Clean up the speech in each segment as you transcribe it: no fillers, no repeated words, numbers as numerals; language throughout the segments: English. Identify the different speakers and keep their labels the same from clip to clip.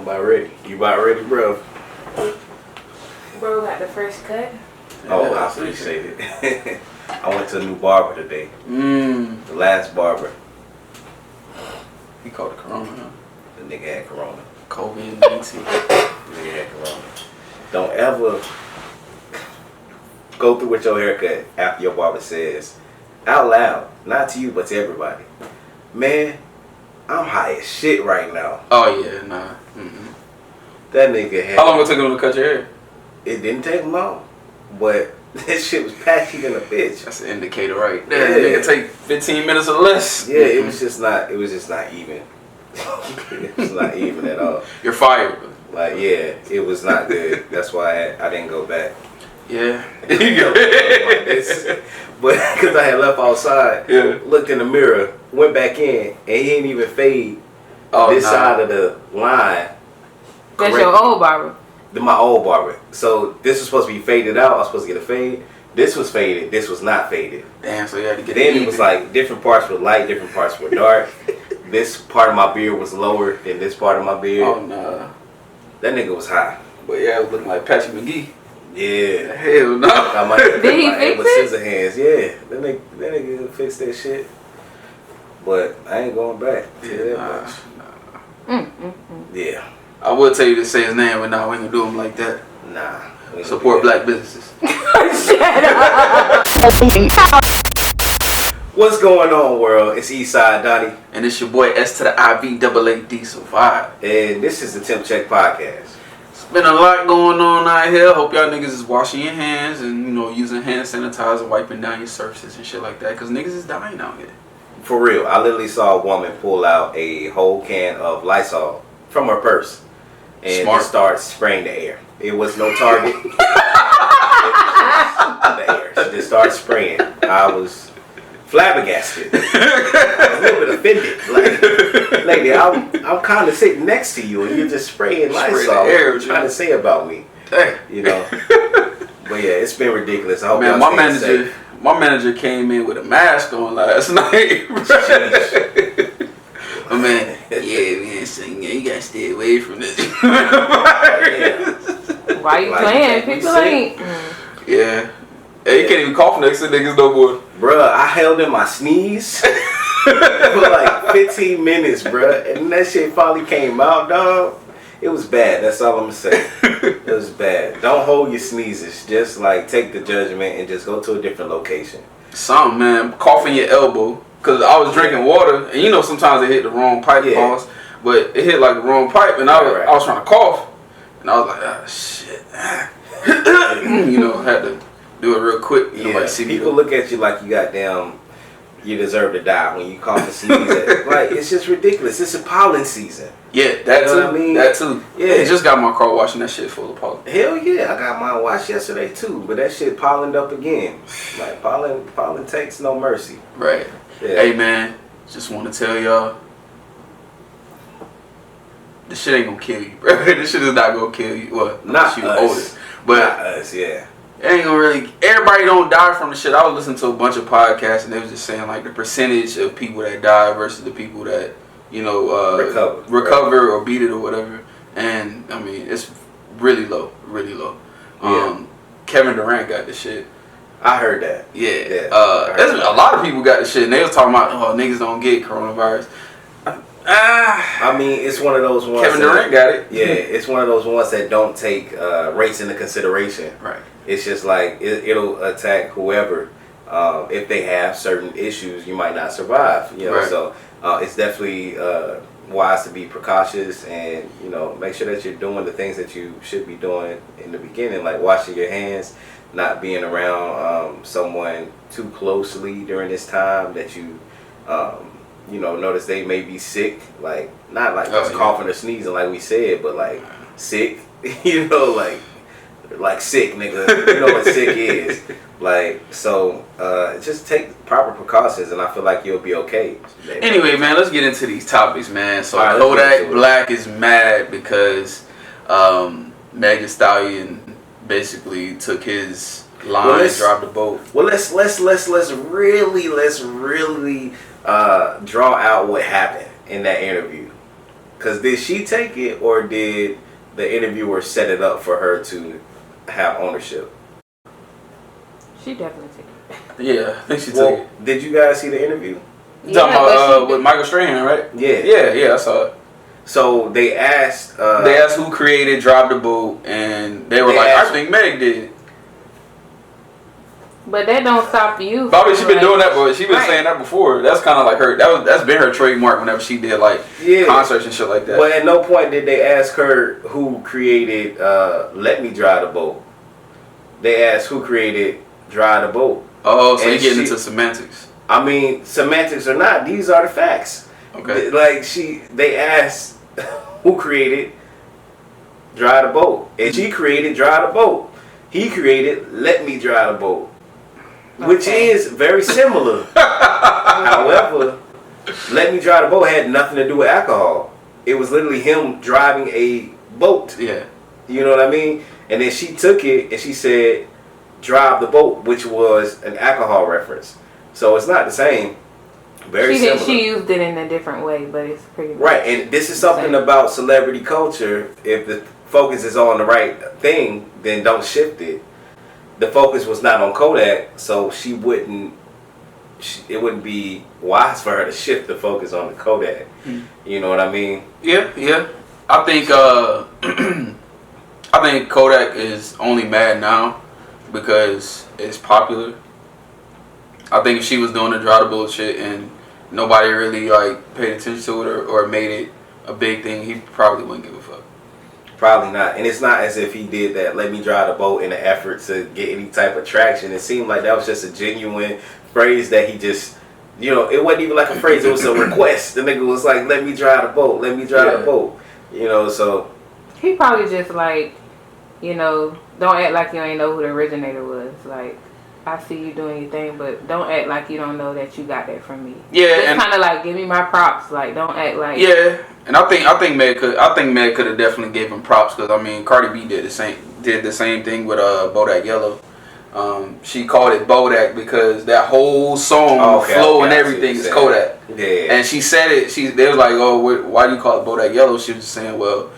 Speaker 1: about ready. You about ready, bro?
Speaker 2: Bro got the first cut.
Speaker 1: Oh, I appreciate it. I went to a new barber today. The last barber.
Speaker 3: He caught the corona, huh?
Speaker 1: The nigga had corona.
Speaker 3: COVID-19.
Speaker 1: The nigga had corona. Don't ever go through with your haircut after your barber says, out loud, not to you, but to everybody, man, I'm high as shit right now.
Speaker 3: Oh, yeah, nah. Mm-mm.
Speaker 1: That nigga had...
Speaker 3: How long it took him to cut your hair?
Speaker 1: It didn't take long, but this shit was patchy than a bitch.
Speaker 3: That's an indicator right there. Yeah. Nigga take 15 minutes or less.
Speaker 1: Yeah, it was just not even. It was not even at all.
Speaker 3: You're fired.
Speaker 1: Like, yeah, it was not good. That's why I didn't go back.
Speaker 3: Yeah.
Speaker 1: But because I had left outside, looked in the mirror, went back in, and he didn't even fade this side of the line.
Speaker 2: That's your old barber.
Speaker 1: My old barber. So this was supposed to be faded out. I was supposed to get a fade. This was faded. This was not faded.
Speaker 3: Damn, so you had to get
Speaker 1: Then it was like different parts were light, different parts were dark. This part of my beard was lower than this part of my beard.
Speaker 3: Oh, no.
Speaker 1: That nigga was high.
Speaker 3: But yeah, it was looking like Patrick McGee.
Speaker 1: Yeah.
Speaker 3: Hell no.
Speaker 2: Did he fix it?
Speaker 1: Scissor hands. Yeah. That nigga fixed that shit. But I ain't going back to that much. Yeah.
Speaker 3: I would tell you to say his name, but nah, we ain't gonna do him like that.
Speaker 1: Nah.
Speaker 3: Support black businesses.
Speaker 2: Shut up.
Speaker 1: What's going on, world? It's Eastside Donnie.
Speaker 3: And it's your boy S to the IVAAD Survive.
Speaker 1: And this is the TempCheck podcast.
Speaker 3: It's been a lot going on out here. Hope y'all niggas is washing your hands and, using hand sanitizer, wiping down your surfaces and shit like that. Because niggas is dying out here.
Speaker 1: For real. I literally saw a woman pull out a whole can of Lysol from her purse. And just start spraying the air. It was no target. It was just the air. She just started spraying. I was flabbergasted. I was a little bit offended. Like, lady, I'm kind of sitting next to you and you're just spraying Lysol. What are you trying to say about me? But yeah, it's been ridiculous. I hope
Speaker 3: man, my manager came in with a mask on last night. Oh man, man, so, you gotta stay away from this.
Speaker 2: Why you playing? People ain't.
Speaker 3: Yeah. Hey, you can't even cough next to niggas no more.
Speaker 1: Bruh, I held in my sneeze for like 15 minutes, bruh. And that shit finally came out, dog. It was bad. That's all I'm gonna say. It was bad. Don't hold your sneezes. Just like take the judgment and just go to a different location.
Speaker 3: Something, man. Cough in your elbow. Because I was drinking water, and sometimes it hit the wrong pipe, pause, but it hit like the wrong pipe, and I was trying to cough, and I was like, ah, shit. Had to do it real quick.
Speaker 1: People look at you like you deserve to die when you cough and sneeze. Like, it's just ridiculous. It's a pollen season.
Speaker 3: Yeah, that too.
Speaker 1: What I mean?
Speaker 3: That too. Yeah. I just got my car washing that shit full of pollen.
Speaker 1: Hell yeah, I got mine washed yesterday too, but that shit pollened up again. Like, pollen takes no mercy.
Speaker 3: Right. Yeah. Hey man, just want to tell y'all, this shit ain't gonna kill you, bro. This shit is not gonna kill you. Well,
Speaker 1: not
Speaker 3: you
Speaker 1: us.
Speaker 3: Older, but
Speaker 1: not us. Yeah.
Speaker 3: It ain't gonna really. Everybody don't die from the shit. I was listening to a bunch of podcasts and they was just saying like the percentage of people that die versus the people that recover or beat it or whatever. And I mean, it's really low, really low. Kevin Durant got the shit.
Speaker 1: I heard that.
Speaker 3: Yeah. A lot of people got the shit, and they was talking about, niggas don't get coronavirus.
Speaker 1: I mean, it's one of those ones.
Speaker 3: Kevin Durant got it.
Speaker 1: Yeah, it's one of those ones that don't take race into consideration.
Speaker 3: Right.
Speaker 1: It's just like it'll attack whoever. If they have certain issues, you might not survive.
Speaker 3: Right.
Speaker 1: So it's definitely wise to be precautious and make sure that you're doing the things that you should be doing in the beginning, like washing your hands. Not being around someone too closely during this time that you notice they may be sick, like not like just coughing or sneezing like we said, but like sick, like sick, nigga. You know what sick is. Like, so just take proper precautions and I feel like you'll be okay.
Speaker 3: Anyway, man, let's get into these topics, man. So Kodak Black is mad because Meg Thee Stallion basically took his line and dropped the boat. Well,
Speaker 1: let's really draw out what happened in that interview, Because did she take it, or did the interviewer set it up for her to have ownership?
Speaker 2: She definitely took it.
Speaker 3: Yeah, I think she took it.
Speaker 1: Did you guys see the interview?
Speaker 3: You talking about with Michael Strahan, right? Yeah, I saw it.
Speaker 1: So they asked
Speaker 3: who created Drive the Boat, and they were like, I think Meg did.
Speaker 2: But that don't stop you.
Speaker 3: Probably she been doing that, but she been saying that before. That's kind of like her. That's been her trademark whenever she did like concerts and shit like that.
Speaker 1: But at no point did they ask her who created Let Me Drive the Boat. They asked who created Drive the Boat.
Speaker 3: Oh, so you getting into semantics?
Speaker 1: I mean, semantics or not, these are the facts.
Speaker 3: Okay.
Speaker 1: Like they asked who created Drive the Boat, and she created Drive the Boat. He created Let Me Drive the Boat. Which is very similar. However, Let Me Drive the Boat had nothing to do with alcohol. It was literally him driving a boat.
Speaker 3: Yeah.
Speaker 1: You know what I mean? And then she took it and she said, Drive the Boat, which was an alcohol reference. So it's not the same. Very similar.
Speaker 2: She used it in a different way, but it's pretty much
Speaker 1: right. And this is something about celebrity culture. If the focus is on the right thing, then don't shift it. The focus was not on Kodak, so it wouldn't be wise for her to shift the focus on the Kodak. You know what I mean?
Speaker 3: Yeah. I think I think Kodak is only mad now because it's popular. I think if she was doing the Drive the Boat shit and nobody really like paid attention to it or made it a big thing, he probably wouldn't give a fuck.
Speaker 1: Probably not. And it's not as if he did that Let Me Drive the Boat in an effort to get any type of traction. It seemed like that was just a genuine phrase that he just, it wasn't even like a phrase. It was a request. The nigga was like, let me drive the boat. Let me drive the boat. So.
Speaker 2: He probably just like, don't act like you ain't know who the originator was. Like, I see you doing your thing, but don't act like you don't know that you got that from me.
Speaker 3: Yeah.
Speaker 2: It's kind of like, give me my props. Like, don't act like.
Speaker 3: Yeah. And I think Meg could have definitely gave him props because I mean Cardi B did the same thing with Bodak Yellow. She called it Bodak because that whole song flow and everything is Kodak.
Speaker 1: Yeah.
Speaker 3: And she said it. They was like, oh, why do you call it Bodak Yellow? She was just saying, well,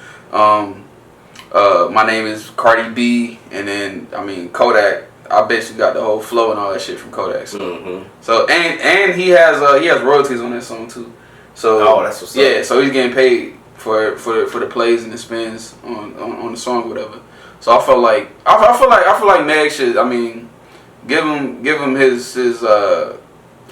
Speaker 3: my name is Cardi B, and then I mean Kodak. I bet you got the whole flow and all that shit from Kodak. So and he has royalties on that song too. So
Speaker 1: that's what's up.
Speaker 3: So he's getting paid for the plays and the spins on the song, or whatever. So I feel like Meg should, give him his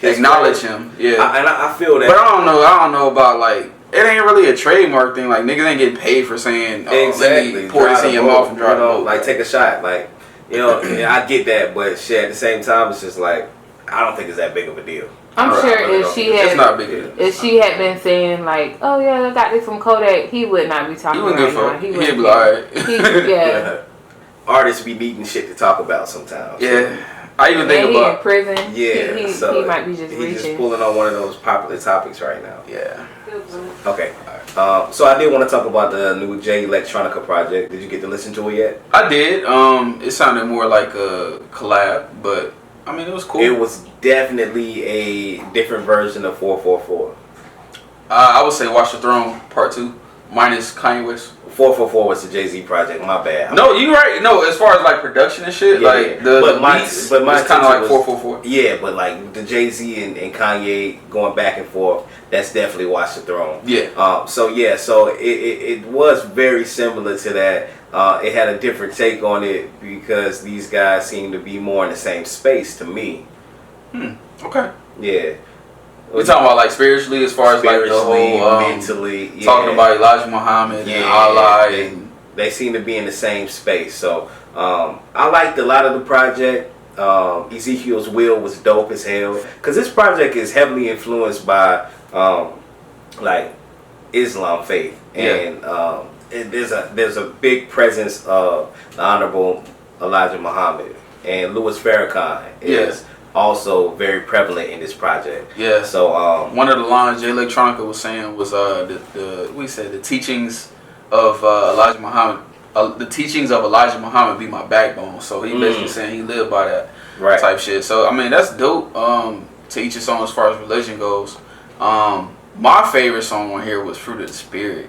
Speaker 3: acknowledge him. Yeah.
Speaker 1: And I feel that.
Speaker 3: But I don't know about like it ain't really a trademark thing. Like niggas ain't getting paid for saying
Speaker 1: exactly.
Speaker 3: Let me pour this in your mouth and drive the boat.
Speaker 1: Like take a shot. Like I get that, but shit at the same time it's just like I don't think it's that big of a deal.
Speaker 2: I'm sure if she had been saying like, oh yeah, I got this from Kodak, he would not be talking right now.
Speaker 3: He'd be like,
Speaker 1: artists be needing shit to talk about sometimes.
Speaker 3: Yeah. I even think about
Speaker 2: in prison.
Speaker 1: Yeah.
Speaker 2: He might be just reaching.
Speaker 1: He's just pulling on one of those popular topics right now.
Speaker 3: Yeah.
Speaker 1: Okay. So I did want to talk about the new J Electronica project. Did you get to listen to it yet?
Speaker 3: I did. It sounded more like a collab, but it was cool.
Speaker 1: It was definitely a different version of 444.
Speaker 3: I would say Watch the Throne Part 2 minus Kanye West.
Speaker 1: 444 was the Jay-Z project. My bad.
Speaker 3: No, you right. No, as far as like production and shit, the beats, but my kind of like 444.
Speaker 1: Yeah, but like the Jay-Z and Kanye going back and forth, that's definitely Watch the Throne.
Speaker 3: Yeah.
Speaker 1: So it was very similar to that. It had a different take on it because these guys seem to be more in the same space to me.
Speaker 3: Okay.
Speaker 1: Yeah.
Speaker 3: We're talking about like spiritually as far as like the whole
Speaker 1: mentally.
Speaker 3: Talking about Elijah Muhammad and Allah.
Speaker 1: They seem to be in the same space. So I liked a lot of the project. Ezekiel's Will was dope as hell. Because this project is heavily influenced by like Islam faith. And there's a big presence of the Honorable Elijah Muhammad. And Louis Farrakhan is also very prevalent in this project.
Speaker 3: Yeah.
Speaker 1: So
Speaker 3: one of the lines J Electronica was saying was the teachings of Elijah Muhammad. The teachings of Elijah Muhammad be my backbone. So he basically saying he lived by that type shit. So that's dope. To each his own as far as religion goes. My favorite song on here was Fruit of the Spirit.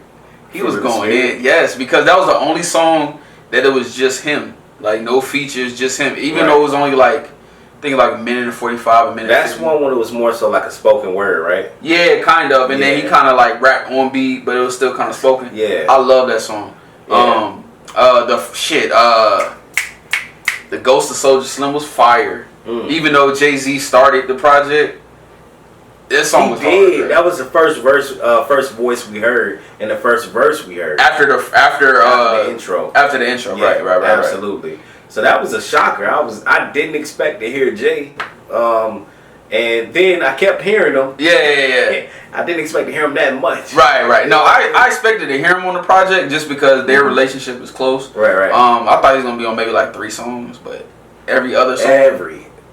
Speaker 3: He was going in, yes, because that was the only song that it was just him, like no features, just him. Even though it was only like, I think like a minute and 45, a minute.
Speaker 1: That's
Speaker 3: 50.
Speaker 1: one when it was more so like a spoken word, right?
Speaker 3: Yeah, kind of, and then he kind of like rapped on beat, but it was still kind of spoken.
Speaker 1: Yeah,
Speaker 3: I love that song.
Speaker 1: Yeah.
Speaker 3: The Ghost of Soulja Slim was fire. Even though Jay-Z started the project. This song was hard.
Speaker 1: That was the first voice we heard, and the first verse we heard
Speaker 3: after the intro. After the intro,
Speaker 1: yeah,
Speaker 3: right.
Speaker 1: Absolutely. So that was a shocker. I didn't expect to hear Jay, and then I kept hearing him.
Speaker 3: Yeah.
Speaker 1: I didn't expect to hear him that much.
Speaker 3: Right. No, I expected to hear him on the project just because their relationship is close.
Speaker 1: Right.
Speaker 3: I thought he was gonna be on maybe like 3 songs, but every other song.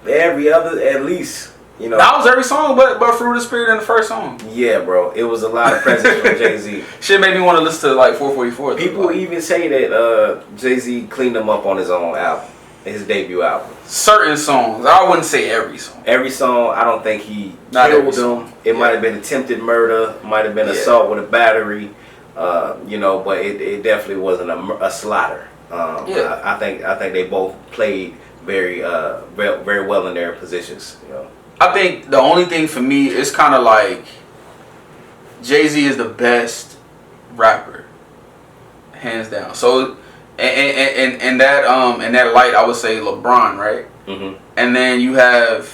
Speaker 1: Every other at least. You know,
Speaker 3: that was every song, but Fruit of the Spirit in the first song.
Speaker 1: Yeah, bro, it was a lot of presence from Jay-Z.
Speaker 3: Shit made me want to listen to like 444.
Speaker 1: People even say that Jay-Z cleaned him up on his own album, his debut album.
Speaker 3: Certain songs, I wouldn't say every song.
Speaker 1: Every song, I don't think he killed them. It might have been attempted murder, might have been assault with a battery, but it definitely wasn't a slaughter. I think they both played very well in their positions. You know.
Speaker 3: I think the only thing for me is kind of like Jay-Z is the best rapper, hands down. So, and that light, I would say LeBron, right? Mm-hmm. And then you have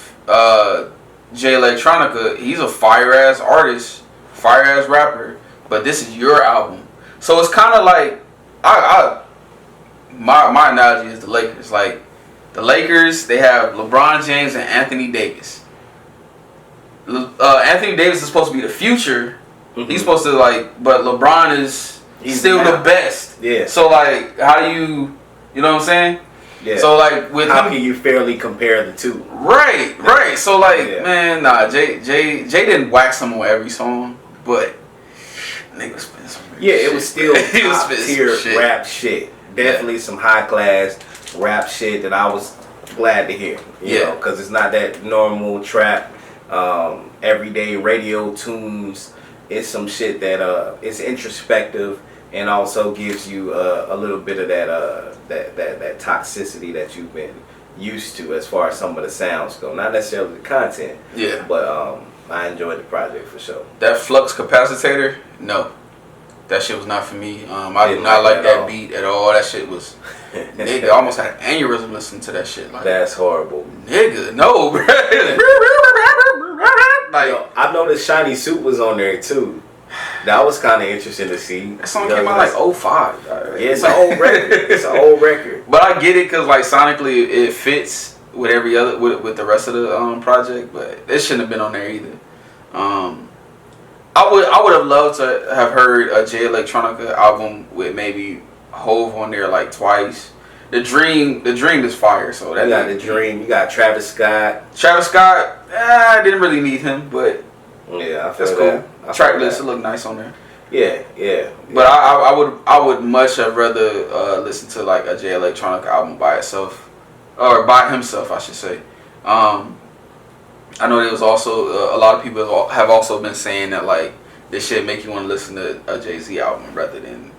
Speaker 3: Jay Electronica. He's a fire ass artist, fire ass rapper. But this is your album, so it's kind of like my analogy is the Lakers. Like the Lakers, they have LeBron James and Anthony Davis. Anthony Davis is supposed to be the future. Mm-hmm. He's supposed to but LeBron he's still the best. Yeah. So how do you know what I'm saying? Yeah. So
Speaker 1: how can you fairly compare the two?
Speaker 3: Right. So man, Jay didn't wax him on every song, but nigga was spinning some real shit.
Speaker 1: It was still top tier rap shit. Definitely some high class rap shit that I was glad to hear. You know, because it's not that normal trap. Everyday radio tunes. It's some shit that it's introspective and also gives you a little bit of that toxicity that you've been used to as far as some of the sounds go. Not necessarily the content. Yeah. But I enjoyed the project for sure.
Speaker 3: That flux capacitor, no. That shit was not for me. I did not like that beat at all. That shit was nigga, I almost had an aneurysm listening to that shit.
Speaker 1: That's horrible.
Speaker 3: Nigga, no, bro.
Speaker 1: I noticed Shiny Soup was on there too. That was kind of interesting to see.
Speaker 3: That song came out 05.
Speaker 1: Yeah, it's an old record. It's an old record.
Speaker 3: But I get it because sonically it fits with every other with the rest of the project. But it shouldn't have been on there either. I would have loved to have heard a Jay Electronica album with maybe Hove on there twice. The Dream is fire. So that
Speaker 1: you got The Dream. You got Travis Scott.
Speaker 3: I didn't really need him, but
Speaker 1: yeah, I feel
Speaker 3: that's cool. Track list look nice on there.
Speaker 1: Yeah.
Speaker 3: But I would much have rather listen to a Jay Electronica album by itself, or by himself, I should say. I know there was also a lot of people have also been saying that this shit make you want to listen to a Jay-Z album rather than.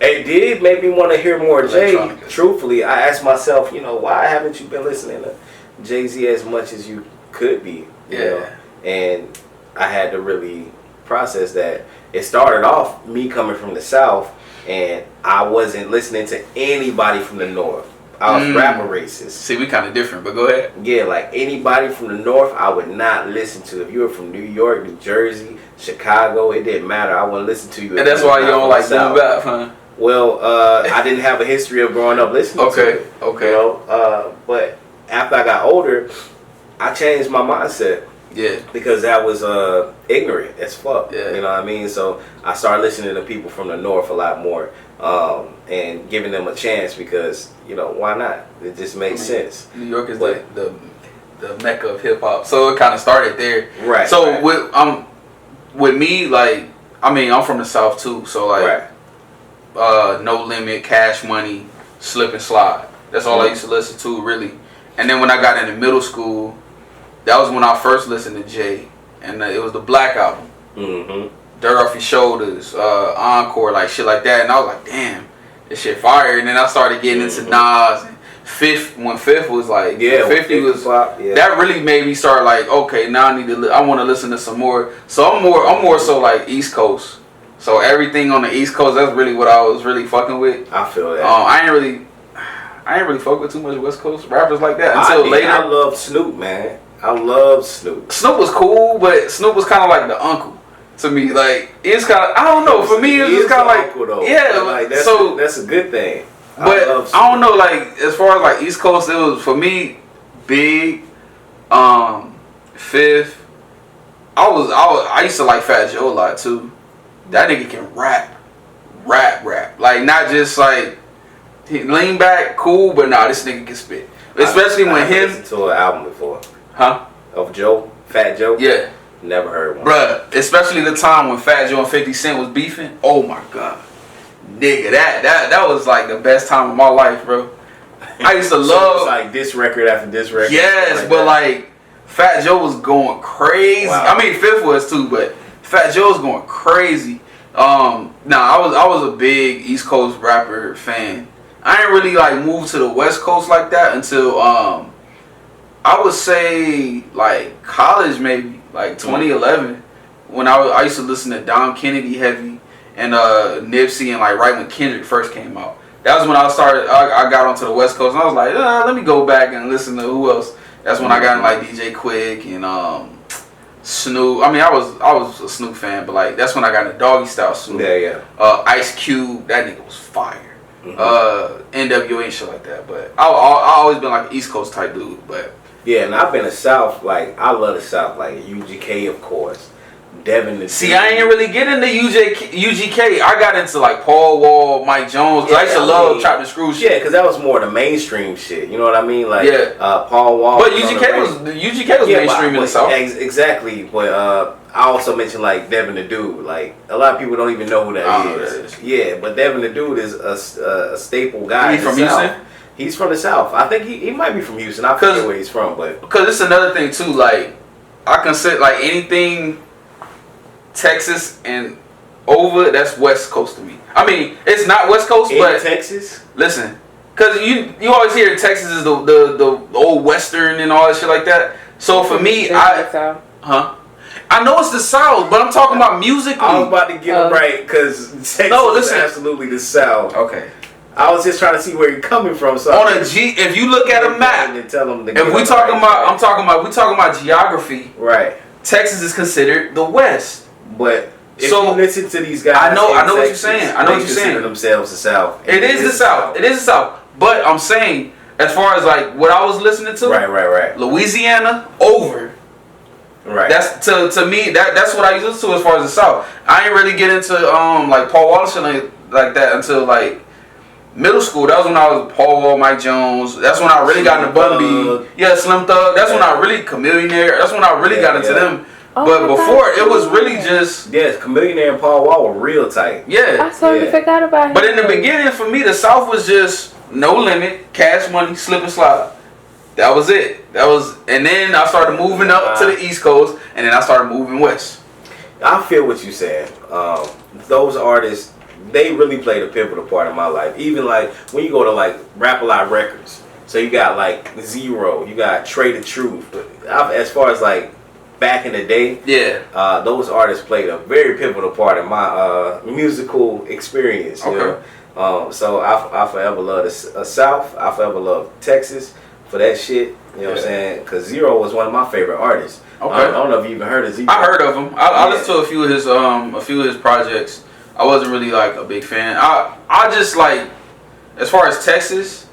Speaker 1: It did make me want to hear more Jay. Truthfully, I asked myself, why haven't you been listening to Jay-Z as much as you could be? You know? And I had to really process that. It started off me coming from the South, and I wasn't listening to anybody from the North. I was rapper racist.
Speaker 3: See, we kind of different, but go ahead.
Speaker 1: Yeah, anybody from the North, I would not listen to. If you were from New York, New Jersey, Chicago, it didn't matter. I wouldn't listen to you.
Speaker 3: And that's why you don't like Boom Bap, huh?
Speaker 1: Well, I didn't have a history of growing up listening to it. Okay. But after I got older, I changed my mindset.
Speaker 3: Yeah.
Speaker 1: Because that was ignorant as fuck.
Speaker 3: Yeah.
Speaker 1: You know what I mean? So I started listening to people from the North a lot more. And giving them a chance because, why not? It just makes sense.
Speaker 3: New York is the mecca of hip hop. So it kind of started there.
Speaker 1: Right.
Speaker 3: So with me, I'm from the South too. So No Limit, Cash Money, Slip and Slide. That's all I used to listen to really. And then when I got into middle school, that was when I first listened to Jay. And it was the Black album. Mm-hmm. Dirt Off Your Shoulders, Encore, like shit like that. And I was like, damn, this shit fire. And then I started getting into Nas and Fifth. When Fifth was like, 50 was that really made me start like, okay, now I want to listen to some more. So I'm more so like East Coast. So everything on the East Coast, that's really what I was really fucking with.
Speaker 1: I feel that.
Speaker 3: I ain't really fuck with too much West Coast rappers like that until later.
Speaker 1: I love Snoop, man. I love Snoop.
Speaker 3: Snoop was cool, but Snoop was kind of like the uncle to me. Like it's kind of, I don't know. For me, it was kind of like
Speaker 1: uncle, though.
Speaker 3: Yeah.
Speaker 1: Like, that's a good thing.
Speaker 3: But I don't know. Like as far as like East Coast, it was for me Big, Fifth. I used to like Fat Joe a lot too. That nigga can rap. Like not just like he lean back, cool, but nah, this nigga can spit. Especially when him.
Speaker 1: Listened to an album before.
Speaker 3: Huh?
Speaker 1: Of Joe, Fat Joe.
Speaker 3: Yeah.
Speaker 1: Never heard one.
Speaker 3: Bruh, especially the time when Fat Joe and 50 Cent was beefing. Oh my god, nigga, that was like the best time of my life, bro. I used to love
Speaker 1: it's like this record after this record.
Speaker 3: Yes, but like Fat Joe was going crazy. Wow. I mean, Fifth was too, but Fat Joe was going crazy. I was a big East Coast rapper fan. I didn't really like move to the West Coast like that until I would say like college, maybe like 2011, when I used to listen to Dom Kennedy heavy and Nipsey, and like right when Kendrick first came out. That was when I started. I got onto the West Coast and I was like, let me go back and listen to who else. That's when I got in like DJ Quick and Snoop. I mean, I was a Snoop fan, but like that's when I got into Doggy Style Snoop.
Speaker 1: Yeah.
Speaker 3: Ice Cube, that nigga was fire. NWA and shit like that. But I always been like an East Coast type dude. But
Speaker 1: yeah, and I've been to South. Like I love the South, like UGK of course. Devin the
Speaker 3: See, I ain't really get into UGK. I got into like Paul Wall, Mike Jones.
Speaker 1: Yeah,
Speaker 3: I used to love Chop and Screw shit.
Speaker 1: Yeah, because that was more the mainstream shit. You know what I mean? Like Paul Wall.
Speaker 3: But UGK was mainstream in the South.
Speaker 1: Exactly. But I also mentioned like Devin the Dude. Like a lot of people don't even know who that is. Yeah, but Devin the Dude is a staple guy.
Speaker 3: He from Houston?
Speaker 1: He's from the South. I think he might be from Houston. I forget where he's from, but
Speaker 3: because it's another thing too. Like I consider like anything Texas and over, that's West Coast to me. I mean, it's not West Coast, but
Speaker 1: Texas.
Speaker 3: Listen, because you always hear Texas is the old Western and all that shit like that. So for me, I know it's the South, but I'm talking about musically.
Speaker 1: I was about to get it right because Texas is absolutely the South.
Speaker 3: Okay.
Speaker 1: I was just trying to see where you're coming from. So
Speaker 3: on a G, if you look at a map,
Speaker 1: and tell them
Speaker 3: if we talking about, we talking about geography.
Speaker 1: Right.
Speaker 3: Texas is considered the West.
Speaker 1: But if you listen to these guys,
Speaker 3: I know what you're saying. I know what you're saying.
Speaker 1: Themselves the South.
Speaker 3: It is the South. It is the South. But I'm saying, as far as like what I was listening to,
Speaker 1: right.
Speaker 3: Louisiana over.
Speaker 1: Right.
Speaker 3: That's to me that's what I used to as far as the South. I ain't really get into like Paul Wall and like that until like middle school. That was when I was Paul Wall, Mike Jones. That's when I really got into Bun B. Yeah, Slim Thug. That's when I really Chamillionaire. That's when I really got into them. But before it was really just
Speaker 1: Chamillionaire and Paul Wall were real tight.
Speaker 3: Yeah,
Speaker 2: I totally forgot about him.
Speaker 3: But in the beginning, for me, the South was just No Limit, Cash Money, Slip and Slide. That was it. And then I started moving up to the East Coast, and then I started moving west.
Speaker 1: I feel what you said. Those artists, they really played a pivotal part in my life. Even like when you go to like Rap-A-Lot Records, so you got like Zero, you got Trey the Truth. As far as like back in the day, those artists played a very pivotal part in my musical experience. You know? So I forever love the South. I forever love Texas for that shit. You know what I'm saying? Because Zero was one of my favorite artists. Okay. I don't know if you even heard of Zero.
Speaker 3: I heard of him. I listened to a few of his projects. I wasn't really like a big fan. I just like, as far as Texas,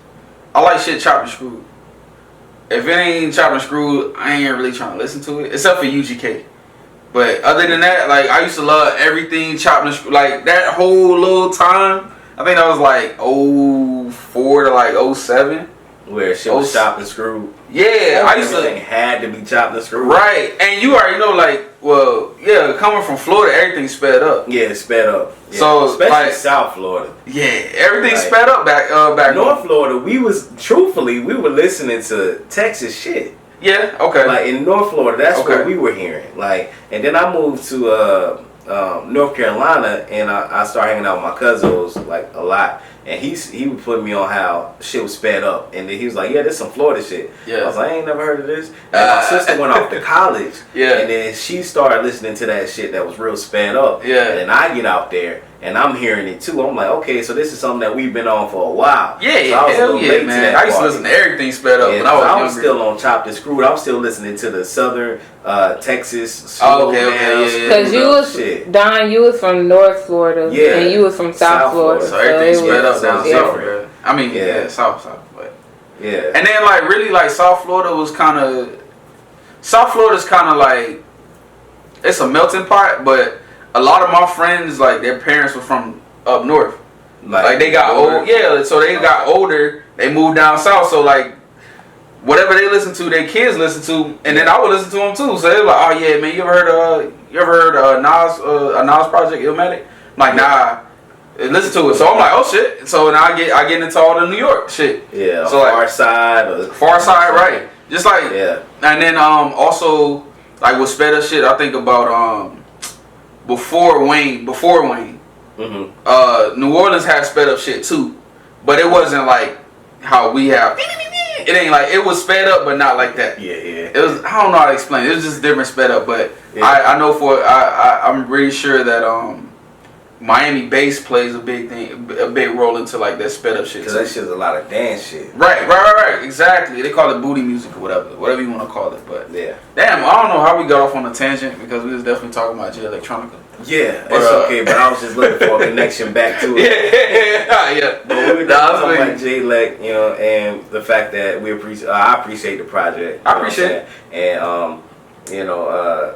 Speaker 3: I like shit chopped and screwed. If it ain't chopped and screwed, I ain't really trying to listen to it, except for UGK. But other than that, like I used to love everything chopped and screwed. Like that whole little time, I think that was like 04 to like 07.
Speaker 1: Where shit was chopped and screwed.
Speaker 3: Yeah, I used to.
Speaker 1: Everything had to be chopped and screwed.
Speaker 3: Right, and you already know, like, well, yeah, coming from Florida, everything sped up.
Speaker 1: Yeah, it sped up. Yeah.
Speaker 3: So
Speaker 1: especially
Speaker 3: like,
Speaker 1: South Florida.
Speaker 3: Yeah, everything sped up back
Speaker 1: North Florida. We were listening to Texas shit.
Speaker 3: Yeah, okay.
Speaker 1: Like in North Florida, that's what we were hearing. Like, and then I moved to North Carolina, and I started hanging out with my cousins like a lot. And he would put me on how shit was sped up, and then he was like, "Yeah, this some Florida shit." Yeah. I was like, "I ain't never heard of this." And my sister went off to college, and then she started listening to that shit that was real sped up. Yeah. And then I get out there, and I'm hearing it too. I'm like, okay, so this is something that we've been on for a while.
Speaker 3: Yeah, so I was hell yeah, man. I used to listen to everything sped up when I was
Speaker 1: still on Chopped and Screwed. I was still listening to the Southern Texas.
Speaker 3: Okay.
Speaker 2: Because you was Don, you was from North Florida, and you was from South Florida.
Speaker 3: So everything sped up down south, bro. I mean, south, but
Speaker 1: yeah.
Speaker 3: And then like really like South Florida's kind of like it's a melting pot, but a lot of my friends like their parents were from up north. Like they got old, so they got older. They moved down south, so like whatever they listen to, their kids listen to, and then I would listen to them too. So they were like, "Oh yeah, man, you ever heard Nas project Illmatic?" I'm like, nah. Listen to it. So I'm like, oh shit. So now I get into all the New York shit.
Speaker 1: Yeah.
Speaker 3: So
Speaker 1: Far
Speaker 3: like, Side, right? Just like And then also like with sped up shit, I think about before Wayne. Mm-hmm. New Orleans had sped up shit too, but it wasn't like how we have. It ain't like it was sped up, but not like that.
Speaker 1: Yeah.
Speaker 3: It was. I don't know how to explain it. It was just different sped up, but I know I'm pretty sure that Miami bass plays a big role into like that sped up shit.
Speaker 1: Because that shit's a lot of dance shit.
Speaker 3: Right. Exactly. They call it booty music or whatever you want to call it. But
Speaker 1: yeah.
Speaker 3: Damn, I don't know how we got off on a tangent because we was definitely talking about Jay Electronica.
Speaker 1: Yeah, it's okay, but I was just looking for a connection back to it.
Speaker 3: Yeah.
Speaker 1: But we were talking about Jay Elect, and the fact that I appreciate the project.
Speaker 3: I appreciate it.
Speaker 1: And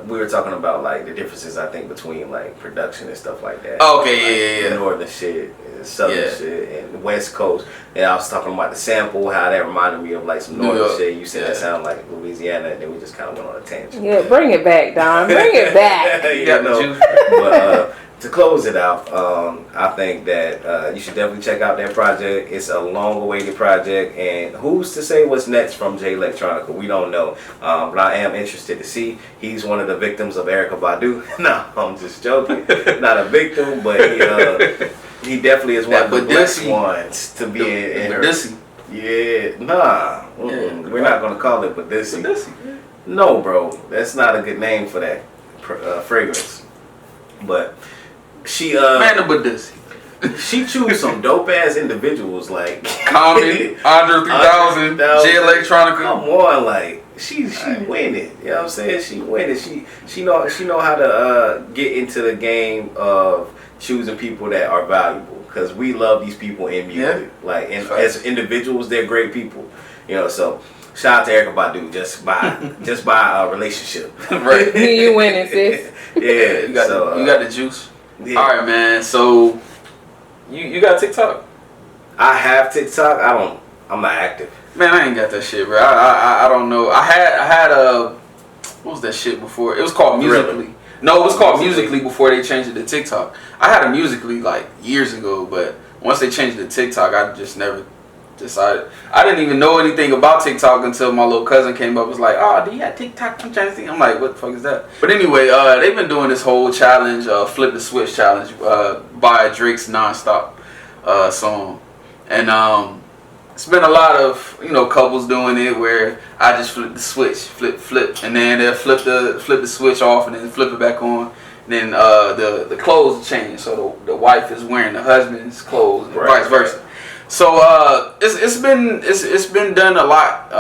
Speaker 1: we were talking about like the differences I think between like production and stuff like that.
Speaker 3: Okay,
Speaker 1: like, northern shit, and southern shit, and the West Coast. And I was talking about the sample, how that reminded me of like some northern shit. You said that sounded like Louisiana, and then we just kind of went on a tangent.
Speaker 2: Yeah, bring it back, Don. Bring it back.
Speaker 1: But to close it out, I think that you should definitely check out that project. It's a long-awaited project, and who's to say what's next from Jay Electronica? We don't know, but I am interested to see. He's one of the victims of Erykah Badu. No, I'm just joking. Not a victim, but he definitely is one of the blessed ones to be in her. Yeah, nah. We're not gonna call it Badissi. No, bro, that's not a good name for that fragrance. But she
Speaker 3: man, but this
Speaker 1: she choose some dope ass individuals like
Speaker 3: Common, Andre 3000, Jay Electronica.
Speaker 1: Come on, like she winning. You know what I'm saying? She winning. She know how to get into the game of choosing people that are valuable, because we love these people in music. Like, and as individuals, they're great people. So. Shout out to Erykah Badu just by a relationship.
Speaker 3: Right.
Speaker 2: You winning, sis.
Speaker 1: Yeah.
Speaker 3: You got the juice. Yeah. All right, man. So you got TikTok?
Speaker 1: I have TikTok. I'm not active.
Speaker 3: Man, I ain't got that shit, bro. I don't know. I had what was that shit before? It was called Musical.ly.
Speaker 1: Really?
Speaker 3: No, it was called Musical.ly before they changed it to TikTok. I had a Musical.ly like years ago, but once they changed it to TikTok, I just never decided. I didn't even know anything about TikTok until my little cousin came up and was like, "Oh, do you have TikTok?" I'm trying to think. I'm like, what the fuck is that? But anyway, they've been doing this whole challenge, Flip the Switch challenge, by Drake's Nonstop song. And it's been a lot of couples doing it where I just flip the switch, flip, and then they'll flip the switch off and then flip it back on. And then the clothes change, so the wife is wearing the husband's clothes, and vice versa. So it's been done a lot.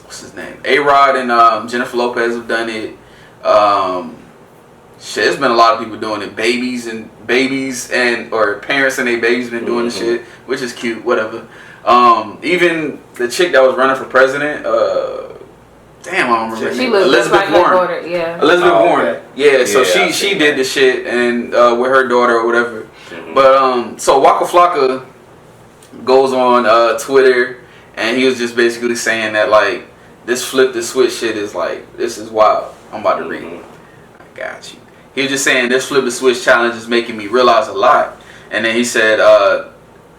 Speaker 3: What's his name? A-Rod and Jennifer Lopez have done it. It's been a lot of people doing it. Babies or parents and their babies been doing the shit, which is cute. Whatever. Even the chick that was running for president. Damn, I don't remember.
Speaker 2: She looks Elizabeth Warren.
Speaker 3: Elizabeth Warren. Yeah. So she did the shit and with her daughter or whatever. But so Waka Flocka goes on Twitter, and he was just basically saying that like this flip the switch shit is like, this is wild. I'm about to read it. I got you. He was just saying this flip the switch challenge is making me realize a lot. And then he said,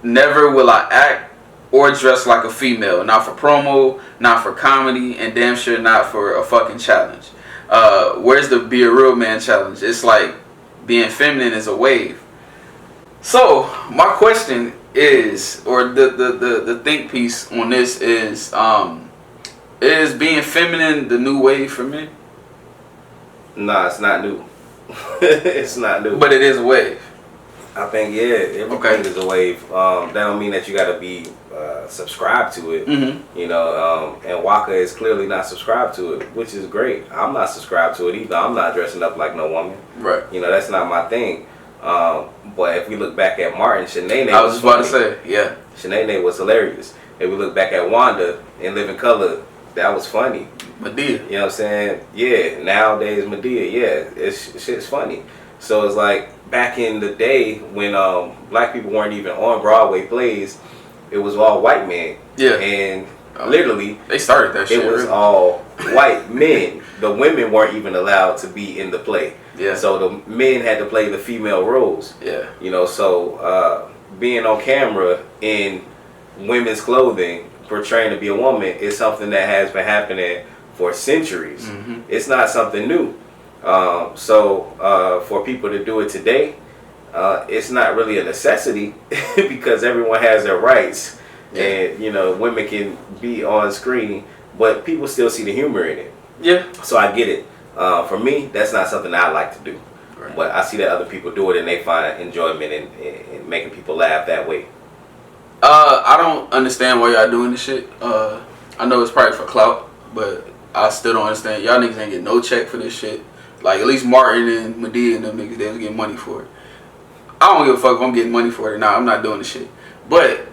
Speaker 3: never will I act or dress like a female, not for promo, not for comedy, and damn sure not for a fucking challenge. Where's the be a real man challenge? It's like being feminine is a wave. So my question is, or the think piece on this is being feminine the new wave for men?
Speaker 1: Nah, it's not new. It's not new.
Speaker 3: But it is a wave.
Speaker 1: I think, everything is a wave. That don't mean that you got to be subscribed to it.
Speaker 3: Mm-hmm.
Speaker 1: You know, and Waka is clearly not subscribed to it, which is great. I'm not subscribed to it either. I'm not dressing up like no woman.
Speaker 3: Right.
Speaker 1: You know, that's not my thing. But if we look back at Martin, Shanae
Speaker 3: I was just about to say, yeah.
Speaker 1: Shanae was hilarious. If we look back at Wanda in Living Color, that was funny.
Speaker 3: Medea.
Speaker 1: You know what I'm saying? Yeah, nowadays Medea, shit's funny. So it's like back in the day when black people weren't even on Broadway plays, it was all white men.
Speaker 3: Yeah.
Speaker 1: And literally
Speaker 3: they started that shit.
Speaker 1: It was all white men. The women weren't even allowed to be in the play.
Speaker 3: Yeah.
Speaker 1: So the men had to play the female roles.
Speaker 3: Yeah.
Speaker 1: You know, so being on camera in women's clothing portraying to be a woman is something that has been happening for centuries.
Speaker 3: Mm-hmm.
Speaker 1: It's not something new. So for people to do it today, it's not really a necessity because everyone has their rights. Yeah. And, you know, women can be on screen, but people still see the humor in it.
Speaker 3: Yeah.
Speaker 1: So I get it. For me, that's not something I like to do. Right. But I see that other people do it and they find enjoyment in making people laugh that way.
Speaker 3: I don't understand why y'all doing this shit. I know it's probably for clout, but I still don't understand. Y'all niggas ain't get no check for this shit. Like, at least Martin and Medea and them niggas, they was getting money for it. I don't give a fuck if I'm getting money for it or not. I'm not doing this shit. But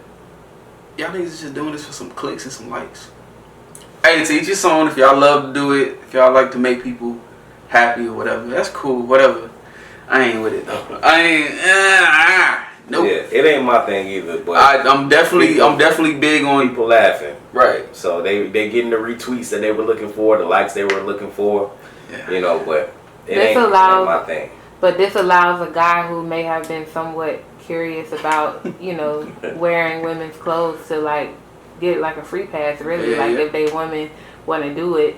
Speaker 3: y'all niggas is just doing this for some clicks and some likes. Hey, to each his own. If y'all love to do it, if y'all like to make people happy or whatever, that's cool. Whatever. I ain't with it though. I ain't. Nope.
Speaker 1: Yeah, it ain't my thing either. But
Speaker 3: I'm definitely big on
Speaker 1: people laughing.
Speaker 3: Right.
Speaker 1: So they getting the retweets that they were looking for, the likes they were looking for. Yeah. You know, but it ain't my thing.
Speaker 2: But this allows a guy who may have been somewhat curious about, you know, wearing women's clothes to like get like a free pass. Really, if they women want to do it.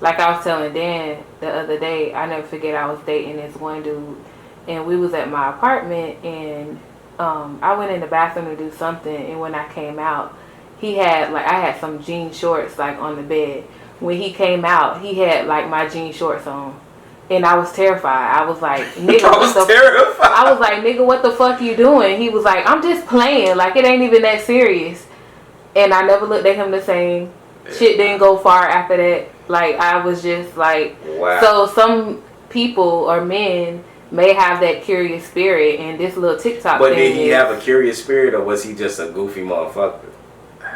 Speaker 2: Like I was telling Dan the other day, I never forget I was dating this one dude, and we was at my apartment and. I went in the bathroom to do something, and when I came out, he had like I had some jean shorts like on the bed. When he came out, he had like my jean shorts on, and I was terrified. I was like, "Nigga, I was like, "Nigga, what the fuck you doing?" He was like, "I'm just playing. Like it ain't even that serious." And I never looked at him the same. Shit didn't go far after that. Like I was just like, wow. So some people or men may have that curious spirit, and this little TikTok
Speaker 1: but
Speaker 2: thing
Speaker 1: did he have a curious spirit, or was he just a goofy motherfucker?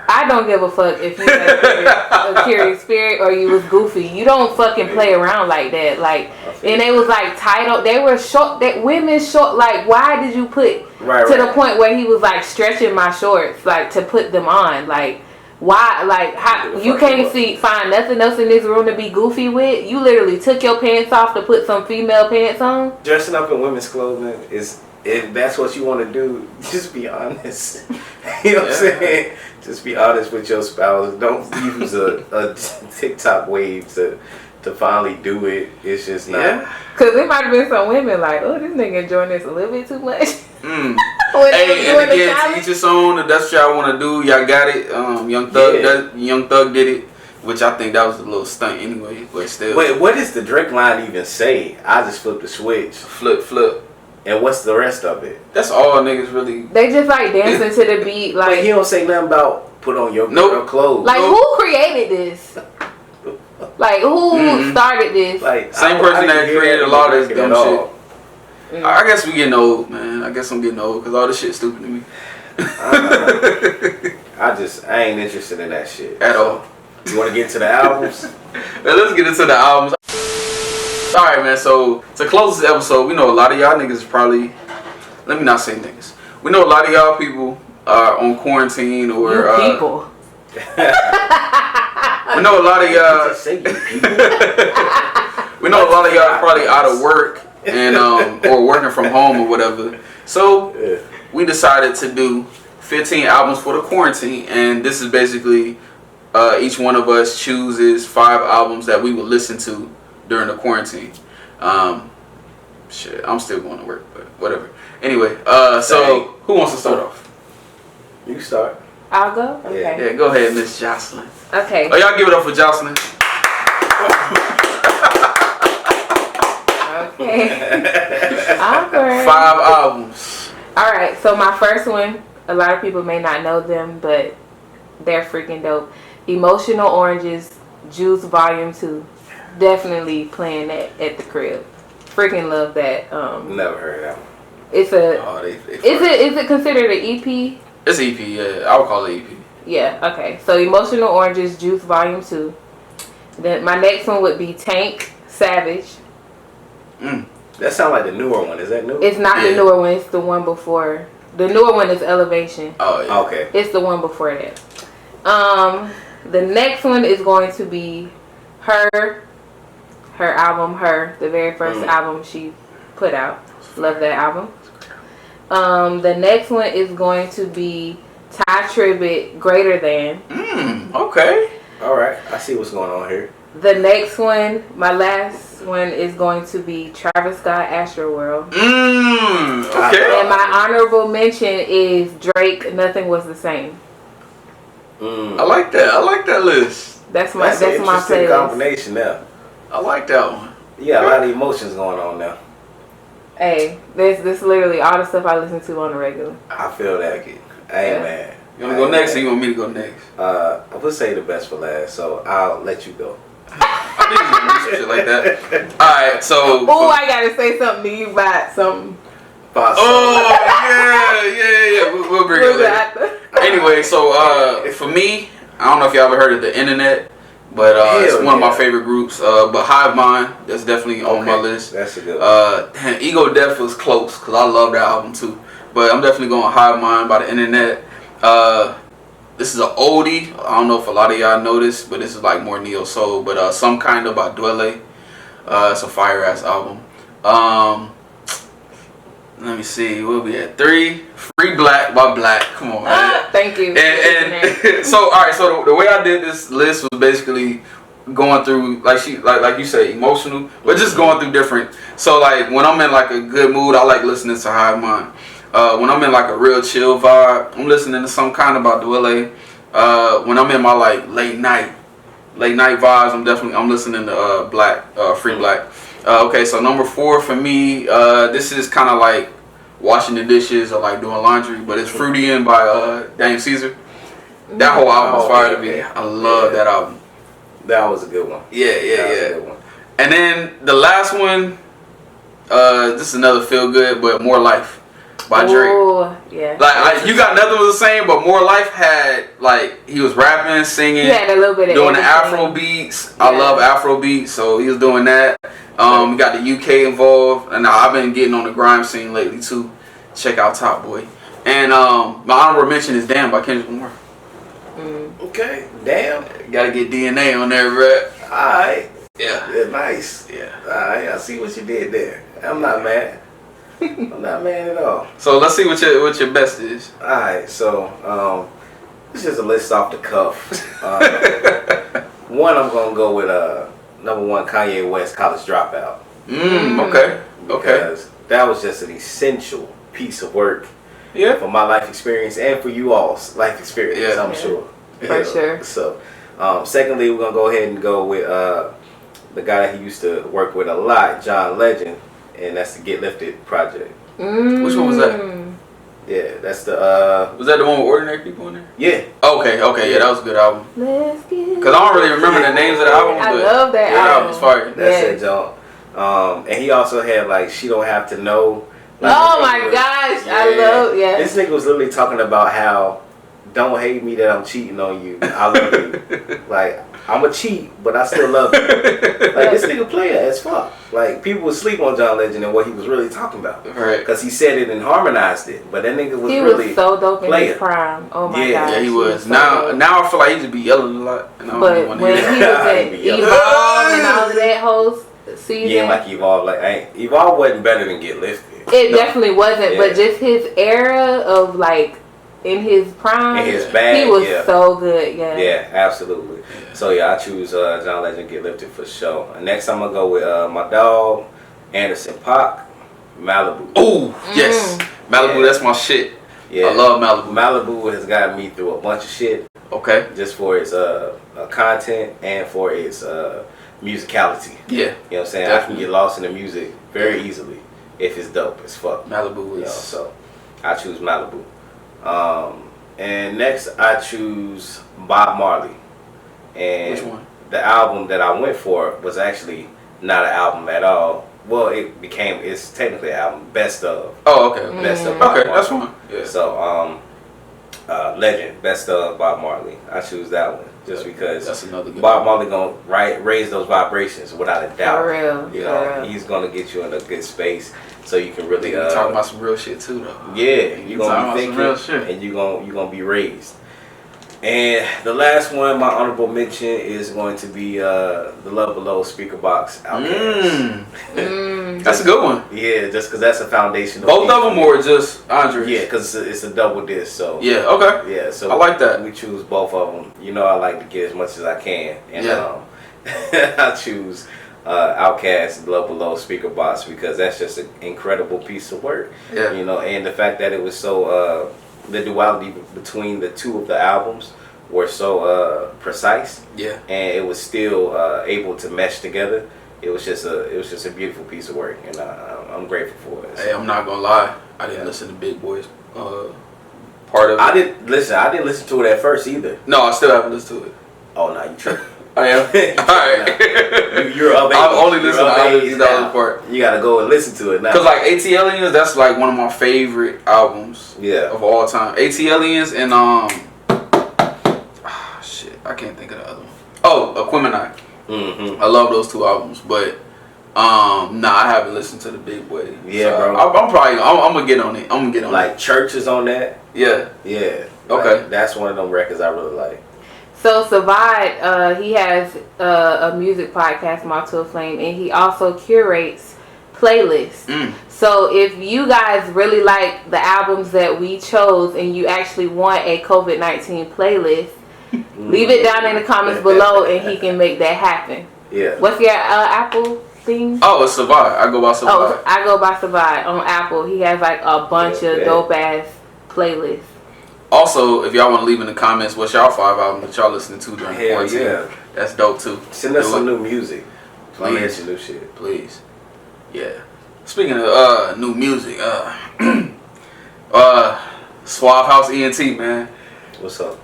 Speaker 2: I don't give a fuck if you had a curious spirit or you was goofy. You don't fucking play around like that. Like, and they was like tight up. They were short. That women short. Like, why did you put the point where he was like stretching my shorts, like to put them on, like. Why, like, how you can't find nothing else in this room to be goofy with? You literally took your pants off to put some female pants on?
Speaker 1: Dressing up in women's clothing is, if that's what you want to do, just be honest. You know what I'm saying? Just be honest with your spouse. Don't use a TikTok wave to finally do it. It's just not.
Speaker 2: Yeah. Because there might have been some women like, oh, this nigga enjoying this a little bit too much.
Speaker 3: Hey, and again, to each his own. If that's what y'all want to do, y'all got it. Young Thug did it, which I think that was a little stunt anyway, but still.
Speaker 1: Wait, what does the Drake line even say? I just flipped the switch.
Speaker 3: Flip.
Speaker 1: And what's the rest of it?
Speaker 3: That's all niggas really.
Speaker 2: They just like dancing to the beat. Like,
Speaker 1: but he don't say nothing about put on your girl clothes.
Speaker 2: Like, who created this? Like, who started this?
Speaker 1: Like,
Speaker 3: same person that created a lot of this dumb shit. I guess we getting old, man. I guess I'm getting old because all this shit's stupid to me.
Speaker 1: I ain't interested in that shit
Speaker 3: at all.
Speaker 1: You want to get into the albums?
Speaker 3: Well, let's get into the albums. All right, man. So to close this episode, we know a lot of y'all niggas probably. Let me not say niggas. We know a lot of y'all people are on quarantine or
Speaker 2: people.
Speaker 3: We know a lot of y'all. We know a lot of y'all probably out of work and or working from home or whatever. So we decided to do 15 albums for the quarantine, and this is basically each one of us chooses 5 albums that we will listen to during the quarantine. Shit, I'm still going to work, but whatever. Anyway, so who wants to start off?
Speaker 1: You start.
Speaker 2: I'll go? Okay.
Speaker 3: Yeah, go ahead, Miss Jocelyn.
Speaker 2: Okay.
Speaker 3: Oh, y'all give it up for Jocelyn.
Speaker 2: Okay. Awkward.
Speaker 3: 5 albums.
Speaker 2: All right, so my first one, a lot of people may not know them, but they're freaking dope. Emotional Oranges, Juice Volume 2. Definitely playing that at the crib. Freaking love that.
Speaker 1: Never heard that one.
Speaker 2: It's a.
Speaker 1: Oh,
Speaker 2: is it considered an EP?
Speaker 3: It's EP, yeah. I would call it EP.
Speaker 2: Yeah. Okay. So Emotional Oranges, Juice Volume 2. Then my next one would be Tank, Savage.
Speaker 1: That sounds like the newer one. Is that new?
Speaker 2: It's not the newer one. It's the one before. The newer one is Elevation.
Speaker 3: Oh yeah.
Speaker 1: Okay.
Speaker 2: It's the one before that. The next one is going to be her album, the very first album she put out. Love that album. The next one is going to be Ty Tribbett, Greater Than.
Speaker 3: Okay.
Speaker 1: All right. I see what's going on here.
Speaker 2: The next one, my last one, is going to be Travis Scott, Astroworld.
Speaker 3: Okay.
Speaker 2: And my honorable mention is Drake, Nothing Was the Same.
Speaker 3: I like that. I like that list.
Speaker 2: That's my
Speaker 1: an interesting
Speaker 2: playlist.
Speaker 1: combination now.
Speaker 3: I like that one.
Speaker 1: Yeah, a lot of emotions going on now.
Speaker 2: Hey, this literally all the stuff I listen to on the regular.
Speaker 1: I feel that, kid. Hey, man.
Speaker 3: You want to go next or you want me to go next?
Speaker 1: I would say the best for last, so I'll let you go.
Speaker 3: I think you do some shit like that. Alright, so.
Speaker 2: Oh, I gotta say something to you about something.
Speaker 3: Oh, yeah. We'll bring it later. Anyway, so for me, I don't know if y'all ever heard of The Internet, but it's one of my favorite groups. But Hive Mind, that's definitely on my list.
Speaker 1: That's a good one.
Speaker 3: Ego Death was close because I love that album too. But I'm definitely going Hive Mind by The Internet. This is an oldie. I don't know if a lot of y'all know this, but this is like more neo soul. But Some Kind of by Dwele. It's a fire ass album. Let me see. We'll be at 3. Free Black by Black. Come on, man.
Speaker 2: Thank you.
Speaker 3: And so, all right. So the way I did this list was basically going through, like you say, emotional, but just going through different. So like when I'm in like a good mood, I like listening to Hive Mind. When I'm in like a real chill vibe, I'm listening to Some Kind of by Dwele. When I'm in my like late night vibes, I'm listening to Free Black. Okay, so number 4 for me, this is kind of like washing the dishes or like doing laundry, but it's Fruitian by Daniel Caesar. That whole album was fire to me. I love that album.
Speaker 1: That was a good one.
Speaker 3: Yeah.
Speaker 1: A good one.
Speaker 3: And then the last one, this is another feel good, but More Life by Drake.
Speaker 2: Oh, yeah.
Speaker 3: Like You Got Nothing Was the Same, but More Life had like he was rapping, singing,
Speaker 2: a little bit of
Speaker 3: doing the
Speaker 2: everything.
Speaker 3: Afro beats. I love Afro beats, so he was doing that. We got the UK involved, and I've been getting on the grime scene lately too. Check out Top Boy. And my honorable mention is Damn by Kendrick Lamar.
Speaker 1: Okay, damn.
Speaker 3: Gotta get DNA on there, bro.
Speaker 1: Alright.
Speaker 3: Yeah,
Speaker 1: nice.
Speaker 3: Yeah.
Speaker 1: Alright, I see what you did there. I'm not mad. I'm not mad at all.
Speaker 3: So let's see what your best is.
Speaker 1: Alright, so it's just a list off the cuff. One, I'm gonna go with number 1, Kanye West, College Dropout.
Speaker 3: Okay.
Speaker 1: Because that was just an essential piece of work.
Speaker 3: Yeah.
Speaker 1: For my life experience and for you all's life experience, I'm sure.
Speaker 2: For sure.
Speaker 1: So, secondly, we're gonna go ahead and go with the guy that he used to work with a lot, John Legend, and that's the Get Lifted project.
Speaker 3: Which one was that?
Speaker 1: Yeah, that's the.
Speaker 3: Was that the one with Ordinary People in there?
Speaker 1: Yeah.
Speaker 3: Okay, yeah, that was a good album.
Speaker 2: Let's get.
Speaker 3: Cause I don't really remember the names of the album.
Speaker 2: I
Speaker 3: but
Speaker 2: love that album.
Speaker 3: That was fire.
Speaker 1: That's it, John. And he also had like She Don't Have to Know. Like,
Speaker 2: Oh my gosh, I love
Speaker 1: This nigga was literally talking about how don't hate me that I'm cheating on you. I love you. Like I'm a cheat, but I still love you. Like this nigga player as fuck. Like people would sleep on John Legend and what he was really talking about.
Speaker 3: Right.
Speaker 1: Because he said it and harmonized it, but that nigga was
Speaker 2: He
Speaker 1: really
Speaker 2: was so dope in
Speaker 1: player.
Speaker 2: his prime. Oh my
Speaker 1: Yeah.
Speaker 2: gosh.
Speaker 3: Yeah, he was.
Speaker 2: So
Speaker 3: Now
Speaker 2: dope.
Speaker 3: I feel like he just be yelling a lot. And I don't
Speaker 2: But
Speaker 3: want
Speaker 2: when
Speaker 3: to
Speaker 2: he
Speaker 3: hear
Speaker 2: was
Speaker 3: that.
Speaker 2: at
Speaker 1: He be yelling.
Speaker 2: Evolve and all of that whole season,
Speaker 1: Yeah, like Evolve. Like Evolve wasn't better than Get Lifted.
Speaker 2: it definitely wasn't.
Speaker 1: Yeah.
Speaker 2: But just his era of like in his prime,
Speaker 1: In his bag,
Speaker 2: he was
Speaker 1: yeah.
Speaker 2: so good. Yeah.
Speaker 1: Yeah, absolutely. So yeah, I choose John Legend, Get Lifted for sure. Next, I'm gonna go with my dog Anderson .Paak, Malibu.
Speaker 3: Oh, yes. Malibu, that's my shit.
Speaker 1: Yeah.
Speaker 3: I love Malibu.
Speaker 1: Malibu has gotten me through a bunch of shit.
Speaker 3: Okay.
Speaker 1: Just for its content and for its musicality.
Speaker 3: Yeah.
Speaker 1: You know what I'm saying? Definitely. I can get lost in the music very easily if it's dope as fuck.
Speaker 3: Malibu is.
Speaker 1: You know, so I choose Malibu. And next I choose Bob Marley. And
Speaker 3: which one?
Speaker 1: The album that I went for was actually not an album at all. Well, it's technically an album, Best Of.
Speaker 3: Oh, okay.
Speaker 1: Best Of Bob
Speaker 3: Okay,
Speaker 1: Marley.
Speaker 3: that's fine. Yeah.
Speaker 1: So, Legend, Best Of Bob Marley. I choose that one just because
Speaker 3: that's another good
Speaker 1: Bob Marley gonna raise those vibrations without a doubt.
Speaker 2: For real.
Speaker 1: You know, he's gonna get you in a good space so you can really
Speaker 3: talking about some real shit too, though.
Speaker 1: Yeah, you're gonna be
Speaker 3: thinking real shit,
Speaker 1: and you're gonna be raised. And the last one, my honorable mention, is going to be the Love Below Speaker Box Outkast.
Speaker 3: That's a good one.
Speaker 1: Yeah, just because that's a foundation.
Speaker 3: Both of them or just Andre's?
Speaker 1: Yeah, because it's a double disc. So
Speaker 3: yeah, okay.
Speaker 1: Yeah, so
Speaker 3: I like that.
Speaker 1: We choose both of them. You know, I like to get as much as I can, and I choose Outkast Love Below Speaker Box because that's just an incredible piece of work.
Speaker 3: Yeah,
Speaker 1: you know, and the fact that it was so. The duality between the two of the albums were so precise, and it was still able to mesh together. It was just a beautiful piece of work, and I'm grateful for it. So.
Speaker 3: Hey, I'm not gonna lie, I didn't listen to Big Boy's part of it.
Speaker 1: I didn't listen to it at first either.
Speaker 3: No, I still haven't listened to it.
Speaker 1: Oh no, you tripping.
Speaker 3: I am. Alright.
Speaker 1: You're of age.
Speaker 3: I'm only listening to $100 part.
Speaker 1: You gotta go and listen to it now.
Speaker 3: Cause like ATLians, that's like one of my favorite albums of all time. ATLians and shit, I can't think of the other one. Oh, Aquemini. I love those two albums, but I haven't listened to the Big Boy.
Speaker 1: Yeah,
Speaker 3: so
Speaker 1: bro.
Speaker 3: I'm gonna get on it. I'm gonna get on
Speaker 1: like Church is on that.
Speaker 3: Yeah.
Speaker 1: Yeah.
Speaker 3: Okay.
Speaker 1: Like, that's one of them records I really like.
Speaker 2: So Savad, he has a music podcast, Motul Flame, and he also curates playlists. So if you guys really like the albums that we chose and you actually want a COVID-19 playlist, leave it down in the comments below and he can make that happen.
Speaker 1: Yeah.
Speaker 2: What's your Apple thing?
Speaker 3: Oh, it's Savad. I go by Savad.
Speaker 2: Oh, I go by Savad on Apple. He has like a bunch of dope ass playlists.
Speaker 3: Also, if y'all want to leave in the comments what's y'all 5 albums that y'all listening to during quarantine, that's dope too.
Speaker 1: Send us some new music. Please. Some new shit.
Speaker 3: Please. Yeah. Speaking of new music, Suave House ENT, man.
Speaker 1: What's up?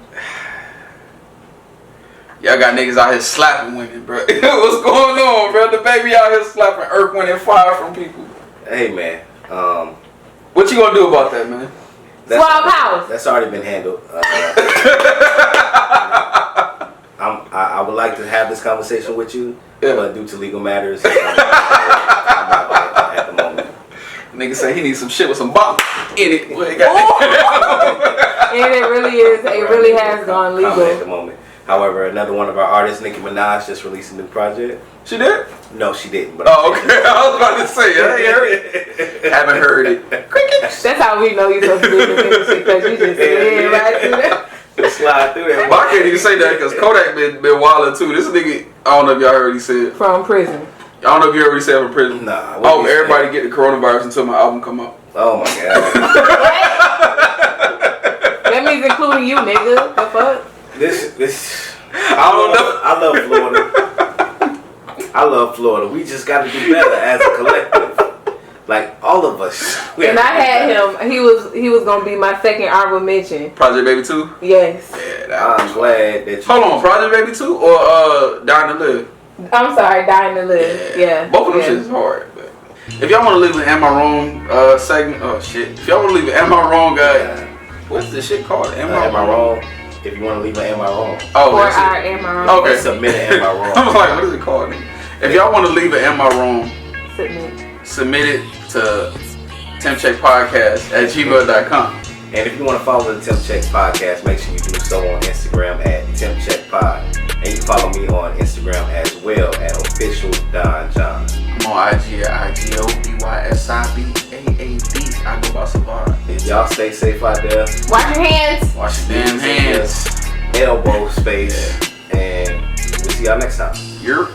Speaker 3: Y'all got niggas out here slapping women, bro. What's going on, bro? The baby out here slapping Earth, Wind, and Fire from people.
Speaker 1: Hey, man.
Speaker 3: What you gonna do about that, man?
Speaker 2: Suave House.
Speaker 1: That's already been handled. I would like to have this conversation with you, but due to legal matters, I'm at the moment.
Speaker 3: Nigga say he needs some shit with some bop in it.
Speaker 2: And it really is. It really has gone legal
Speaker 1: at the moment. However, another one of our artists, Nicki Minaj, just released a new project.
Speaker 3: She did?
Speaker 1: No, she didn't. But
Speaker 3: okay. I was about to say, I ain't heard it. Haven't heard it.
Speaker 2: That's how we know you're supposed to be in the shit, because you just slid right through that.
Speaker 1: Just slide through that.
Speaker 3: But I can't even say that because Kodak been wildin' too. This nigga, I don't know if y'all heard he said.
Speaker 2: From prison.
Speaker 3: I don't know if you heard he said from prison.
Speaker 1: Nah.
Speaker 3: Oh, everybody get the coronavirus until my album come out.
Speaker 1: Oh my god.
Speaker 2: That means including you, nigga. The fuck?
Speaker 1: This.
Speaker 3: I don't know.
Speaker 1: I love Florida. I love Florida. We just got to do better as a collective. Like all of us.
Speaker 2: And I had him. He was gonna be my second honorable mention.
Speaker 3: Project Baby 2?
Speaker 2: Yes.
Speaker 3: Yeah,
Speaker 1: I'm glad that you.
Speaker 3: Hold on, Project Baby 2 or Dying to Live?
Speaker 2: I'm sorry, Dying to Live. Yeah.
Speaker 3: Both of them shit is hard. But if y'all want to leave an Am I Wrong segment, oh shit. If y'all want to leave an Am I Wrong what's this shit called? Am I
Speaker 1: Wrong? If you want to leave an Am I Wrong?
Speaker 3: Oh,
Speaker 2: or our Am I Wrong?
Speaker 3: Okay.
Speaker 1: Submit an Am I Wrong.
Speaker 3: I was like, what is it called? If y'all want to leave an Am I Wrong, submit it to TempCheck Podcast at gmail.com.
Speaker 1: And if you want to follow the TempCheck Podcast, make sure you do so on Instagram at TempCheck Pod. And you can follow me on Instagram as well at Official Don John.
Speaker 3: I'm on IG at IGOBYSIBAAD. I go by Savard.
Speaker 1: Y'all stay safe out there.
Speaker 2: Wash your hands.
Speaker 3: Wash your damn hands.
Speaker 1: Elbow space. And we'll see y'all next time.
Speaker 3: You're